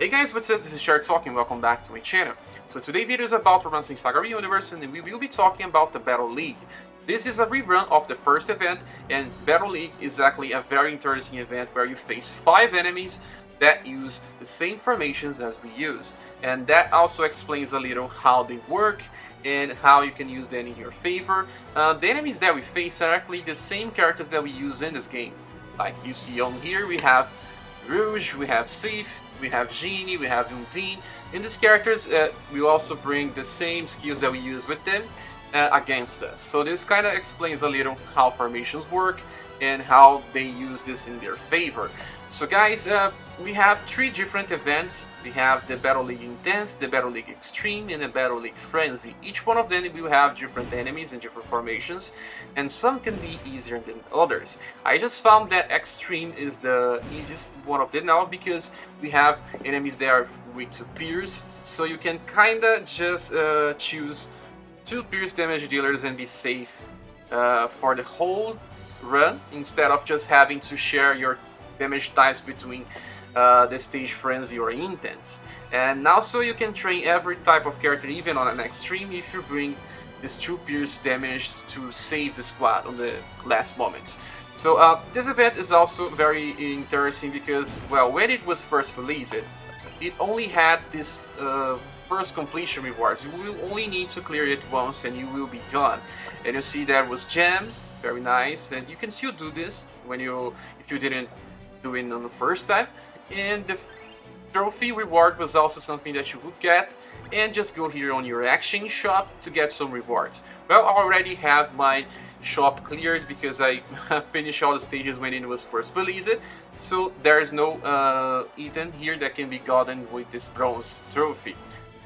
Hey guys, what's up? This is ScherBR talking. Welcome back to my channel. So today's video is about romancing SaGa universe, and we will be talking about the Battle League. This is a rerun of the first event, and Battle League is actually a very interesting event where you face 5 enemies that use the same formations as we use, and that also explains a little how they work and how you can use them in your favor. The enemies that we face are actually the same characters that we use in this game. Like you see on here, we have Rouge, we have Sif, we have Genie, we have Undine. In these characters, we also bring the same skills that we use with them against us. So this kind of explains a little how formations work and how they use this in their favor. So guys, we have 3 different events. We have the Battle League Intense, the Battle League Extreme, and the Battle League Frenzy. Each one of them will have different enemies and different formations, and some can be easier than others. I just found that Extreme is the easiest one of them now because we have enemies that are weak to pierce, so you can kinda just choose 2 pierce damage dealers and be safe for the whole run, instead of just having to share your damage types between the stage Frenzy or Intense. And also you can train every type of character, even on an Extreme, if you bring this 2 pierce damage to save the squad on the last moments. So this event is also very interesting because, well, when it was first released, it only had this first completion rewards. You will only need to clear it once and you will be done. And you see there was gems, very nice, and you can still do this when if you didn't do it on the first time. And the trophy reward was also something that you would get, and just go here on your exchange shop to get some rewards. Well, I already have my shop cleared because I finished all the stages when it was first released, so there is no item here that can be gotten with this bronze trophy.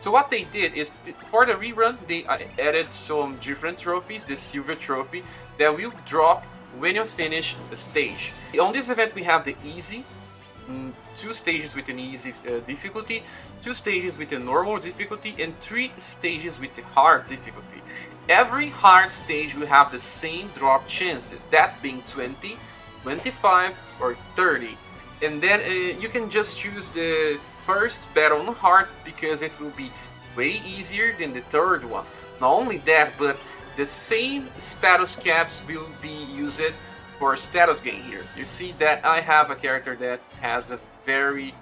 So what they did is, for the rerun, they added some different trophies. The silver trophy that will drop when you finish the stage. On this event we have the easy, 2 stages with an easy difficulty, 2 stages with a normal difficulty, and 3 stages with the hard difficulty. Every hard stage will have the same drop chances, that being 20, 25 or 30. And then you can just choose the first battle on hard because it will be way easier than the third one. Not only that, but the same status caps will be used for status gain here. You see that I have a character that has a very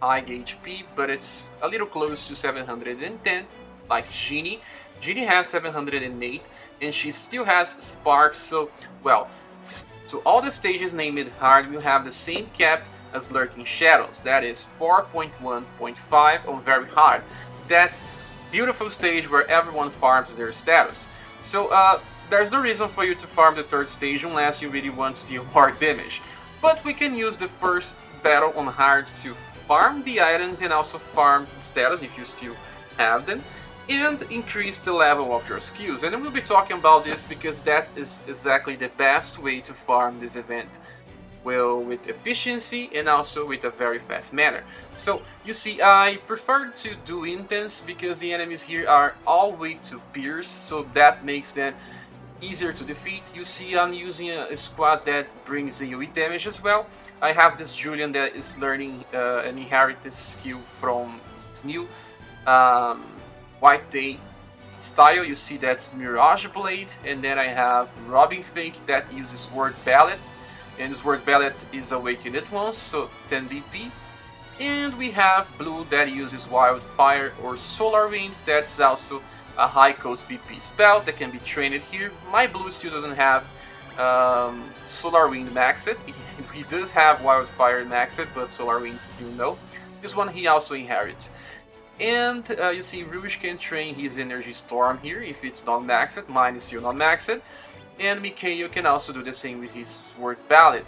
high HP, but it's a little close to 710, like Genie. Genie has 708, and she still has Sparks, so, well, so all the stages named hard will have the same cap as Lurking Shadows. That is 4.1.5 on very hard. That beautiful stage where everyone farms their status. So there's no reason for you to farm the 3rd stage unless you really want to deal more damage. But we can use the first battle on hard to farm the items and also farm status if you still have them, and increase the level of your skills. And we'll be talking about this because that is exactly the best way to farm this event. Well, with efficiency and also with a very fast manner. So you see, I prefer to do Intense because the enemies here are all weak to pierce, so that makes them easier to defeat. You see, I'm using a squad that brings AoE damage as well. I have this Julian that is learning an inherited skill from his new White Day style. You see, that's Mirage Blade, and then I have Robin Fake that uses Word Ballad. And this Word Ballad is awakened at once, so 10 DP. And we have Blue that uses Wildfire or Solar Wind. That's also a high cost BP spell that can be trained here. My Blue still doesn't have Solar Wind maxed. He does have Wildfire maxed, but Solar Wind still no. This one he also inherits. And you see, Rouge can train his Energy Storm here if it's not maxed. Mine is still not maxed. And Mikhail can also do the same with his Word Ballad,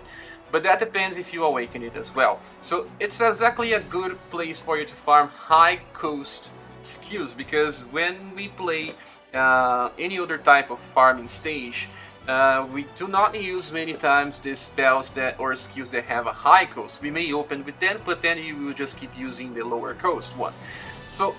but that depends if you awaken it as well. So it's exactly a good place for you to farm high cost skills, because when we play any other type of farming stage, we do not use many times the spells that or skills that have a high cost. We may open with them, but then you will just keep using the lower cost one. So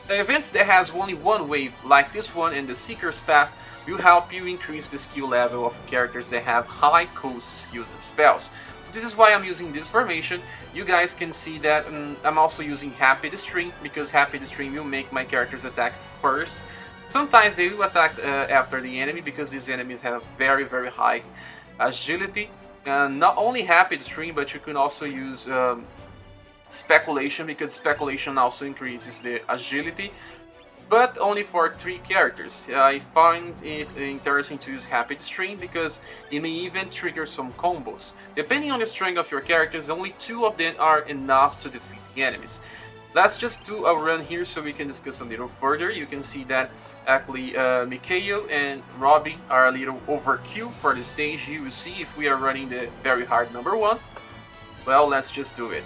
Events that has only one wave, like this one and the Seeker's Path, will help you increase the skill level of characters that have high cost skills and spells. So this is why I'm using this formation. You guys can see that I'm also using Happy the Stream, because Happy the Stream will make my characters attack first. Sometimes they will attack after the enemy, because these enemies have very high agility. Not only Happy the Stream, but you can also use Speculation, because Speculation also increases the agility, but only for 3 characters. I find it interesting to use Happy Stream because it may even trigger some combos. Depending on the strength of your characters, only 2 of them are enough to defeat the enemies. Let's just do a run here so we can discuss a little further. You can see that actually Mikhail and Robbie are a little overkill for the stage. You will see if we are running the very hard number 1. Well, let's just do it.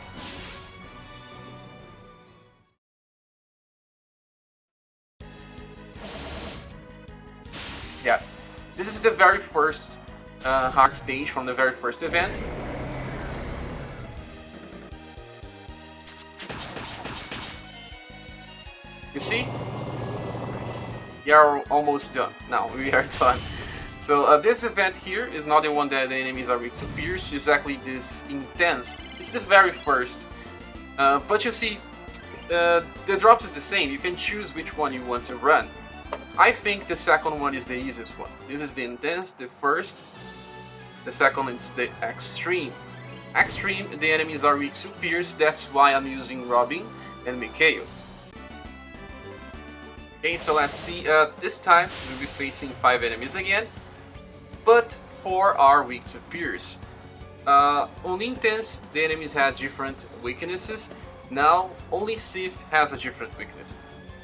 Yeah, this is the very first hard stage from the very first event. You see? We are almost done. Now we are done. So this event here is not the one that the enemies are weak to pierce. It's actually this intense. It's the very first. But you see, the drops is the same. You can choose which one you want to run. I think the second one is the easiest one. This is the intense, the first. The second is the extreme. Extreme, the enemies are weak to pierce. That's why I'm using Robin and Mikhail. Okay, so let's see. This time we'll be facing 5 enemies again, but 4 are weak to pierce. On intense, the enemies had different weaknesses. Now only Sif has a different weakness.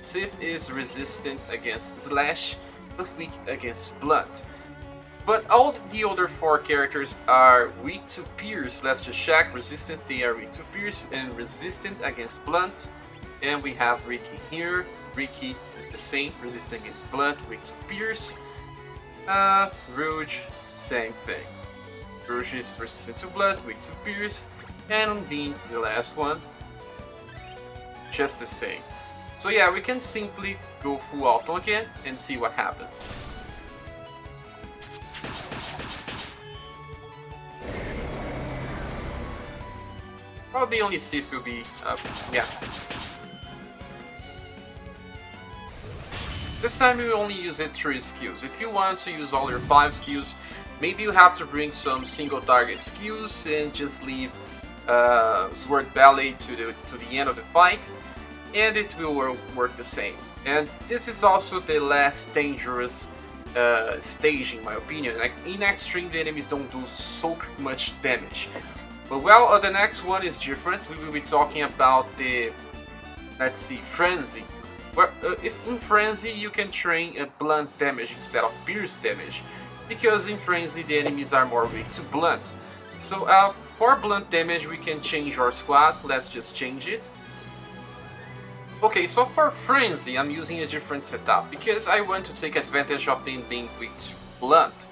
Sif is resistant against slash, but weak against blunt. But all the other 4 characters are weak to pierce. Let's just check. Resistant, they are weak to pierce, and resistant against blunt. And we have Ricky here. Ricky is the same, resistant against blunt, weak to pierce. Rouge, same thing. Rouge is resistant to blunt, weak to pierce. And Undine, the last one, just the same. So yeah, we can simply go full auto again and see what happens. Probably only Sif will be yeah. This time we only use it 3 skills. If you want to use all your 5 skills, maybe you have to bring some single target skills and just leave Sword Ballet to the end of the fight, and it will work the same. And this is also the last dangerous stage in my opinion. Like in Extreme, the enemies don't do so much damage. But well, the next one is different. We will be talking about the, let's see, Frenzy. Well, if in Frenzy you can train a blunt damage instead of pierce damage, because in Frenzy the enemies are more weak to blunt. So for blunt damage we can change our squad. Let's just change it. Okay, so for Frenzy I'm using a different setup because I want to take advantage of them being weak to blunt.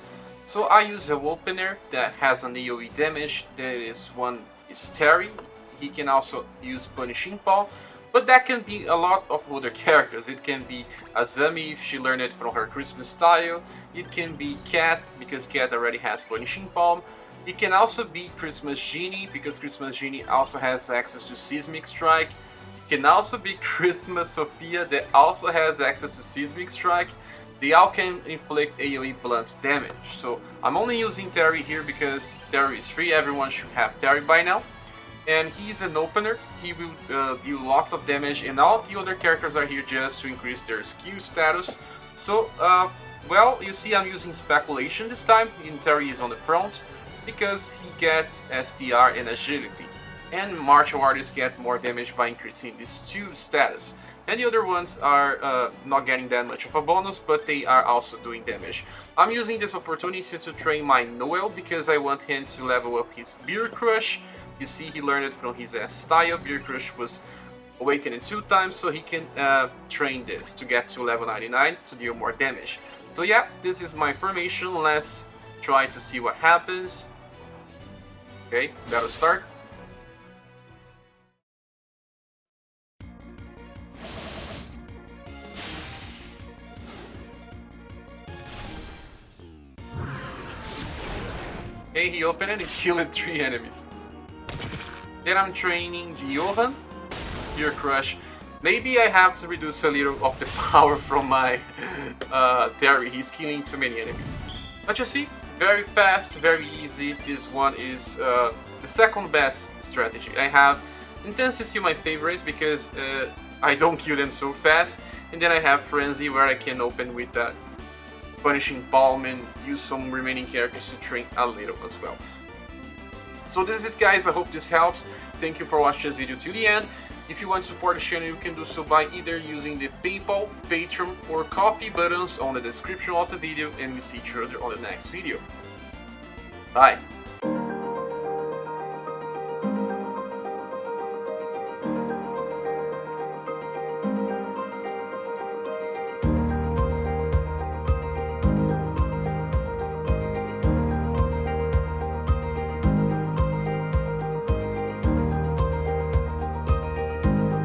So I use a opener that has an AoE damage. There is one is Terry. He can also use Punishing Palm. But that can be a lot of other characters. It can be Azami if she learned it from her Christmas style. It can be Cat because Cat already has Punishing Palm. It can also be Christmas Genie because Christmas Genie also has access to Seismic Strike. It can also be Christmas Sophia that also has access to Seismic Strike. They all can inflict AoE blunt damage. So I'm only using Terry here because Terry is free. Everyone should have Terry by now. And he's an opener. He will deal lots of damage, and all the other characters are here just to increase their skill status. So, well, you see I'm using Speculation this time, and Terry is on the front, because he gets STR and Agility. And martial artists get more damage by increasing these 2 status. And the other ones are not getting that much of a bonus, but they are also doing damage. I'm using this opportunity to train my Noel, because I want him to level up his Beer Crush. You see, he learned it from his style. Beer Crush was awakened 2 times, so he can train this to get to level 99 to deal more damage. So yeah, this is my formation. Let's try to see what happens. Okay, gotta start. Okay, he opened it and killed 3 enemies. Then I'm training Johan. Here, Crush. Maybe I have to reduce a little of the power from my Terry. He's killing too many enemies. But you see, very fast, very easy. This one is the second best strategy. I have Intensity, my favorite, because I don't kill them so fast. And then I have Frenzy, where I can open with that Punishing Palm and use some remaining characters to train a little as well. So this is it, guys. I hope this helps. Thank you for watching this video till the end. If you want to support the channel, you can do so by either using the PayPal, Patreon, or Coffee buttons on the description of the video, and we see each other on the next video. Bye!